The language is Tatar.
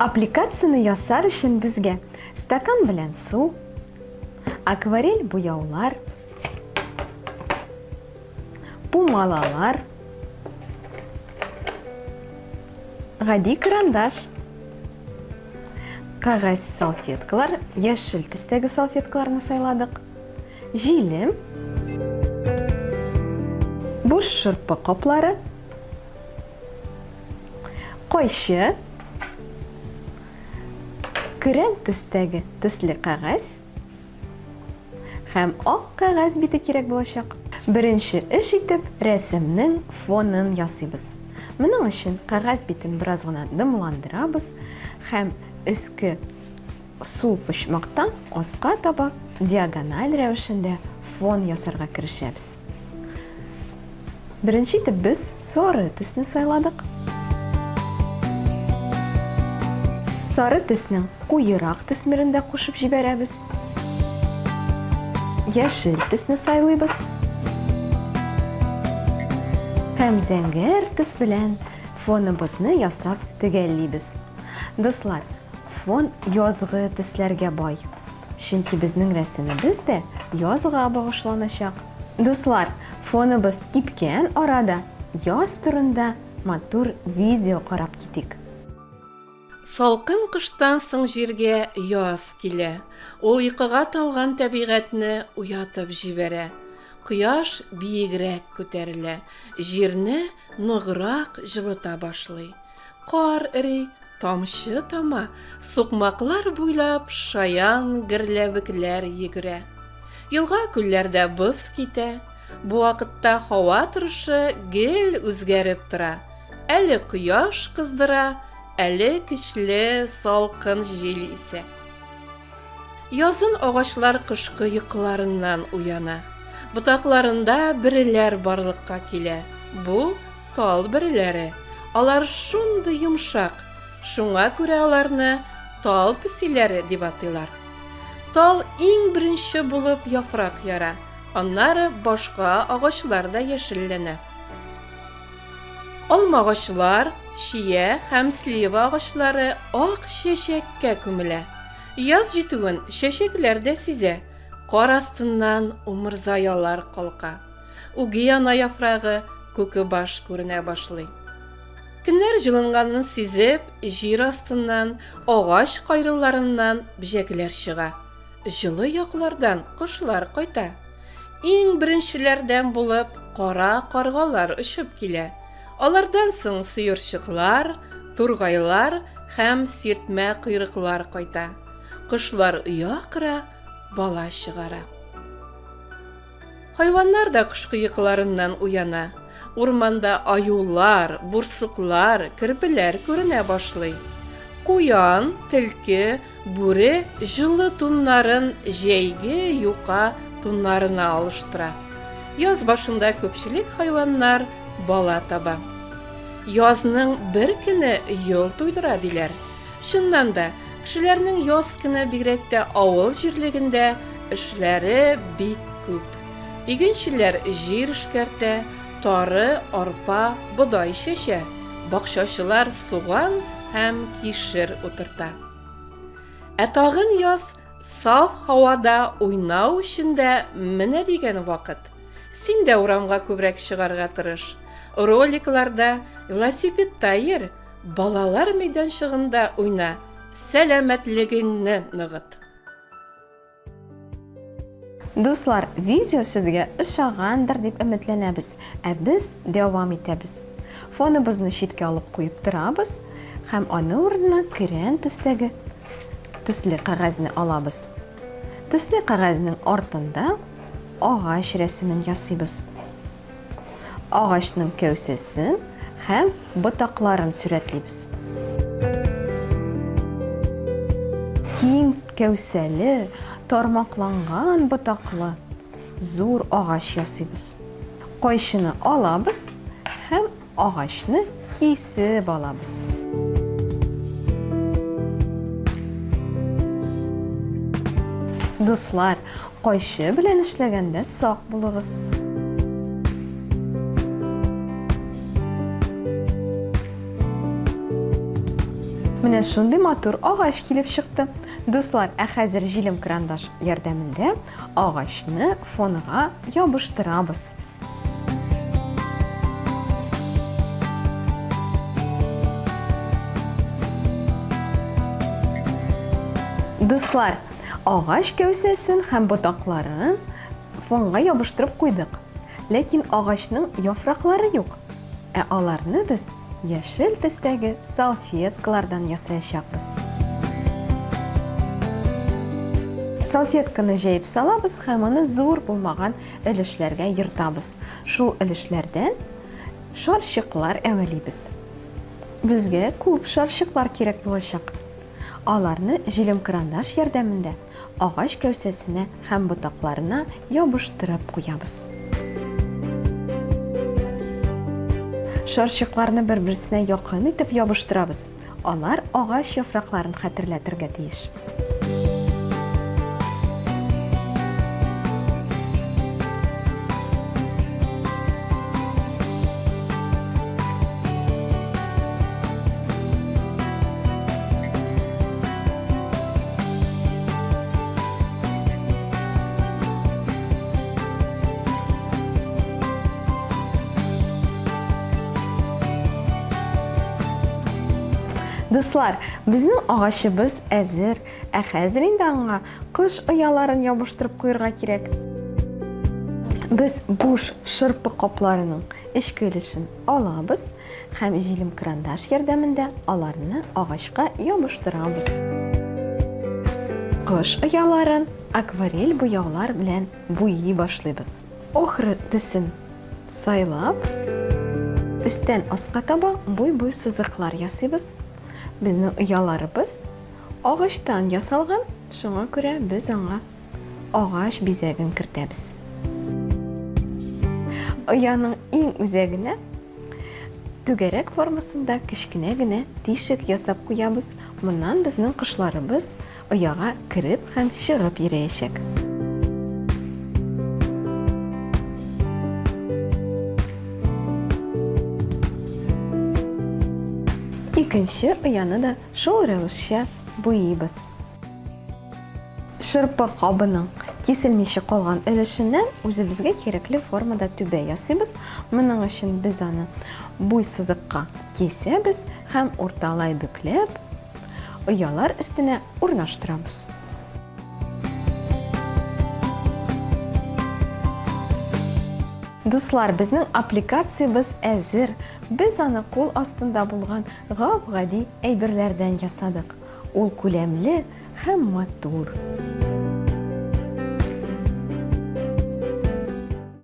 Аппликацияны ясар өчен безгә стакан белән су, акварель буяулар, пумалалар, гади карандаш, кагаз салфеткалар, яшел төстәге салфеткаларны сайладык, җилем, буш шырпы каплары, кайчы, көрән төстәге төсле кагаз һәм ак кагаз бите кирәк булачак. Беренче эш итеп рәсемнең фонын ясыйбыз. Моның өчен кагаз битен бераз гына дымландырабыз һәм өске сул почмактан аска таба диагональ рәвешендә фон ясарга керешәбез. Беренче итеп без сары төсне сайладык. Сары төснең куерак төсмерендә кушып җибәрәбез. Яшел төсне сайлыйбыз. Һәм зәңгәр төс белән фоныбызны ясап төгәллибез. Дуслар, фон язгы төсләргә бай. Чөнки безнең рәсемебез дә язга багышланачак. Дуслар, фоныбыз кипкән арада яз турында матур видео карап китик. Салкын кыштан соң җиргә яз килә. Ул йокыга талган табигатьне уятып җибәрә. Кояш биегрәк күтәрелә, җирне ныграк җылыта башлый. Кар эри, тамчы тама, сукмаклар буйлап шаян гөрләвекләр йөгерә. Елга күлләрдә боз китә. Бу вакытта һава торышы гел үзгәреп тора. Әле кояш кыздыра, әле көчле салкын җил исә. Язын агачлар кышкы йокыларыннан уяна. Ботакларында бөреләр барлыкка килә. Бу тал бөреләре. Алар шундый йомшак. Шуңа күрә аларны тал песиләре дип атыйлар. Тал иң беренче булып яфрак яра. Аннары башка агачлар да яшелләнә. Алма агачлар, чия һәм слива агачлары ак чәчәккә күмелә. Яз җитүен чәчәкләр дә сизә. Кар астыннан умырзаялар калка. Уги ана яфрагы күке баш күренә башлый. Көннәр җылынганын сизеп, җир астыннан, агач кайрыларыннан бижәкләр чыга. Җылы яклардан кошлар кайта. Иң беренчеләрдән булып кара каргалар очып килә. Алардан соң сыерчыклар, тургайлар һәм сиртмә койрыклар кайта. Кошлар оя кыра, бала чыгара. Хайваннар да кышкы йокыларыннан уяна. Урманда аюлар, бурсыклар, керпеләр күренә башлый. Куян, төлке, бүре җылы туннарын җәйге юка туннарына алыштыра. Яз башында күпчелек хайваннар бала таба. Язның бер көне ел туйдыра диләр. Шуннан да кешеләрнең яз көне бигрәк тә авыл җирлегендә эшләре бик күп. Игенчеләр җир эшкәртә, тары, арпа, бодай чәчә. Бакчачылар суган һәм кишер утырта. Ә тагын яз саф һавада уйнау өчен дә менә дигән вакыт. Син дә урамга күбрәк чыгарга тырыш. Роликларда, велосипедта йөр, балалар мәйданчыгында уйна. Сәламәтлегеңне ныгыт. Дуслар, видео сезгә ошагандыр дип өметләнәбез, ә без дәвам итәбез. Фоныбызны читкә алып куеп торабыз һәм аны урынына көрән төстәге төсле кагазны алабыз. Төсле кагазның артында агач рәсемен ясыйбыз. Агачның кәүсәсен һәм ботакларын сурәтлибез. Киң кәүсәле, тармакланган ботаклы зур агач ясыйбыз. Кайчыны алабыз һәм агачны кисеп алабыз. Дуслар, кайчы белән эшләгәндә сак булыгыз. Менә шундый матур агач килеп чыкты. Дуслар, хәзер җилем карандаш ярдәмендә агачны фонга ябыштырабыз. Дуслар, агач кәүсәсен һәм ботакларын фонга ябыштырып куйдык. Ләкин агачның яфраклары юк. Аларны без яшел төстәге салфеткалардан ясаячакбыз. Салфетканы җәеп салабыз һәм аны зур булмаган өлешләргә йыртабыз. Шул өлешләрдән шарчыклар әвәлибез. Безгә күп шарчыклар кирәк булачак. Аларны җилем карандаш ярдәмендә агач кәүсәсенә һәм ботакларына ябыштырып куябыз. Шарчыкларны бер-берсенә якын итеп ябыштырабыз. Алар агач яфракларын хәтерләтергә тиеш. Дуслар, безнең агачыбыз әзер, хәзер инде аңа кош ояларын ябыштырып куярга кирәк. Без буш шырпы капларының эчке өлешен алабыз һәм җилем карандаш ярдәмендә аларны агачка ябыштырабыз. Кош ояларын акварель буяулар белән буйый башлыйбыз. Охры төсен сайлап, өстән аска таба буй-буй сызыклар ясыйбыз. Безнең ояларыбыз агачтан ясалган, шуңа күрә без аңа агач бизәген кертәбез. Ояның иң үзәгенә түгәрәк формасында кечкенә генә тишек ясап куябыз. Моннан безнең кошларыбыз ояга кирип һәм чыгып йөрәячәк. Икенче ояны да шул рәвешчә буйыйбыз. Шырпы кабының киселмичә калган өлешеннән үзебезгә кирәкле формада түбә ясыйбыз. Моның өчен без аны буй сызыкка кисәбез һәм урталай бүкләп, оялар өстенә урнаштырабыз. Дуслар, безнең аппликациябыз әзер. Без аны кул астында булган гап-гади әйберләрдән ясадык. Ул күләмле һәм матур.